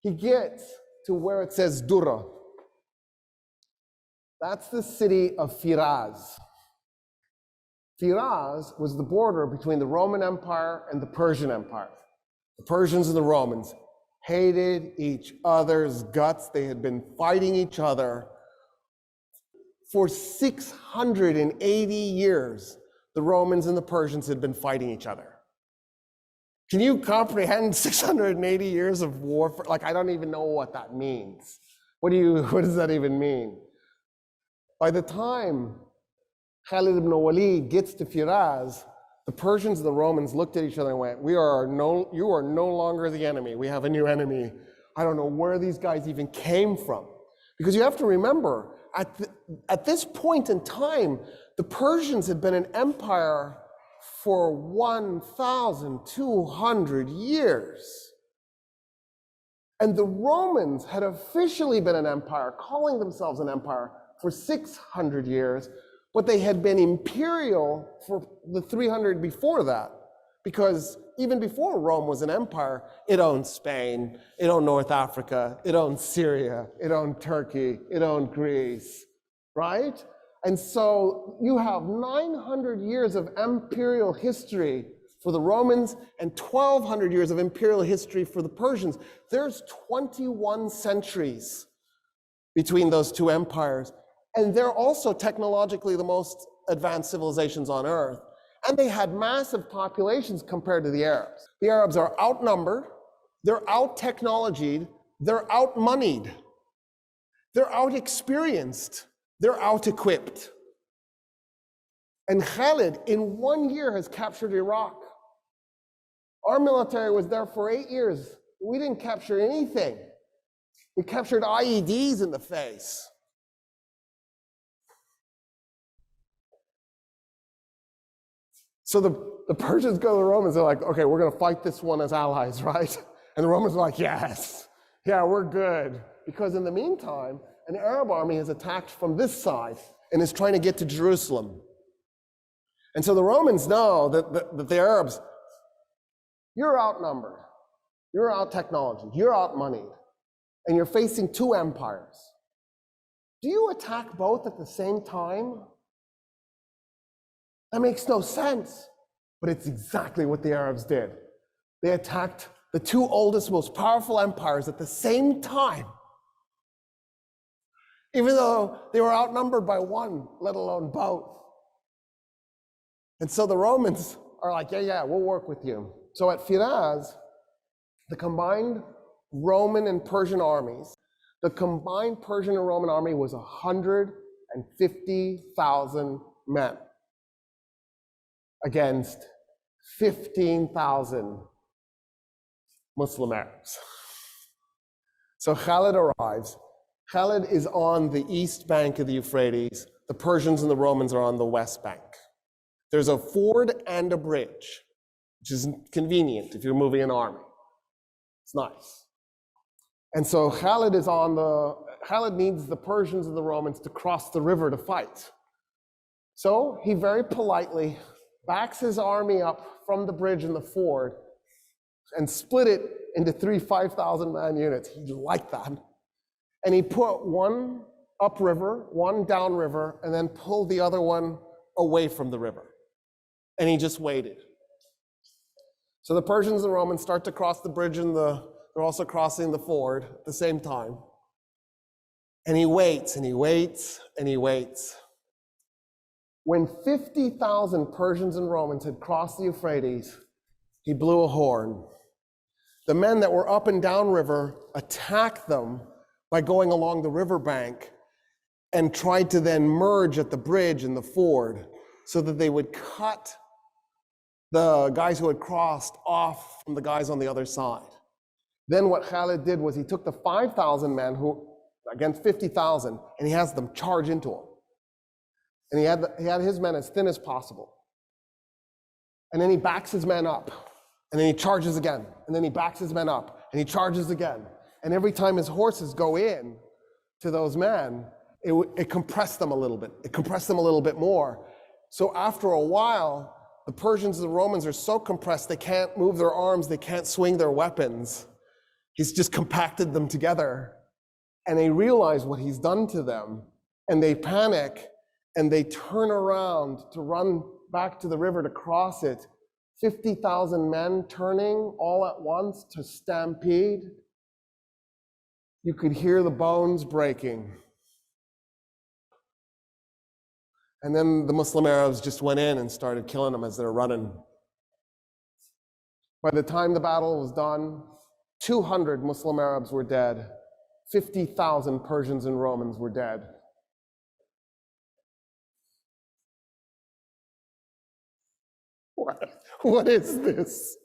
He gets to where it says Dura. That's the city of Firaz. Firaz was the border between the Roman Empire and the Persian Empire. The Persians and the Romans hated each other's guts. They had been fighting each other for 680 years. The Romans and the Persians had been fighting each other. Can you comprehend 680 years of war? Like, I don't even know what that means. What does that even mean? By the time Khalid ibn Walid gets to Firaz, the Persians and the Romans looked at each other and went, you are no longer the enemy. We have a new enemy. I don't know where these guys even came from. Because you have to remember, at this point in time, the Persians had been an empire for 1,200 years. And the Romans had officially been an empire, calling themselves an empire, for 600 years, but they had been imperial for the 300 before that. Because even before Rome was an empire, it owned Spain, it owned North Africa, it owned Syria, it owned Turkey, it owned Greece, right? And so you have 900 years of imperial history for the Romans and 1,200 years of imperial history for the Persians. There's 21 centuries between those two empires. And they're also technologically the most advanced civilizations on earth. And they had massive populations compared to the Arabs. The Arabs are outnumbered, they're out-technologied, they're out-moneyed, they're out-experienced, they're out-equipped. And Khalid, in 1 year, has captured Iraq. Our military was there for 8 years. We didn't capture anything. We captured IEDs in the face. So the Persians go to the Romans, they're like, okay, we're gonna fight this one as allies, right? And the Romans are like, yes, yeah, we're good. Because in the meantime, an Arab army has attacked from this side and is trying to get to Jerusalem. And so the Romans know that the Arabs, you're outnumbered, you're out-technology, you're out-moneyed, and you're facing two empires. Do you attack both at the same time? That makes no sense, but it's exactly what the Arabs did. They attacked the two oldest, most powerful empires at the same time, even though they were outnumbered by one, let alone both. And so the Romans are like, yeah, we'll work with you. So at Firaz, the combined Roman and Persian armies, the combined Persian and Roman army was 150,000 men. Against 15,000 Muslim Arabs. So Khalid arrives. Khalid is on the east bank of the Euphrates. The Persians and the Romans are on the west bank. There's a ford and a bridge, which is convenient if you're moving an army. It's nice. And so Khalid needs the Persians and the Romans to cross the river to fight. So he very politely backs his army up from the bridge and the ford and split it into 3 5,000-man units. He liked that. And he put one upriver, one downriver, and then pulled the other one away from the river. And he just waited. So the Persians and the Romans start to cross the bridge and they're also crossing the ford at the same time. And he waits and he waits and he waits. When 50,000 Persians and Romans had crossed the Euphrates, he blew a horn. The men that were up and down river attacked them by going along the riverbank and tried to then merge at the bridge and the ford so that they would cut the guys who had crossed off from the guys on the other side. Then what Khalid did was he took the 5,000 men who against 50,000 and he has them charge into him. And he had his men as thin as possible. And then he backs his men up. And then he charges again. And then he backs his men up. And he charges again. And every time his horses go in to those men, it compressed them a little bit. It compressed them a little bit more. So after a while, the Persians and the Romans are so compressed they can't move their arms, they can't swing their weapons. He's just compacted them together. And they realize what he's done to them. And they panic and they turn around to run back to the river to cross it. 50,000 men turning all at once to stampede. You could hear the bones breaking. And then the Muslim Arabs just went in and started killing them as they're running. By the time the battle was done, 200 Muslim Arabs were dead. 50,000 Persians and Romans were dead. What is this?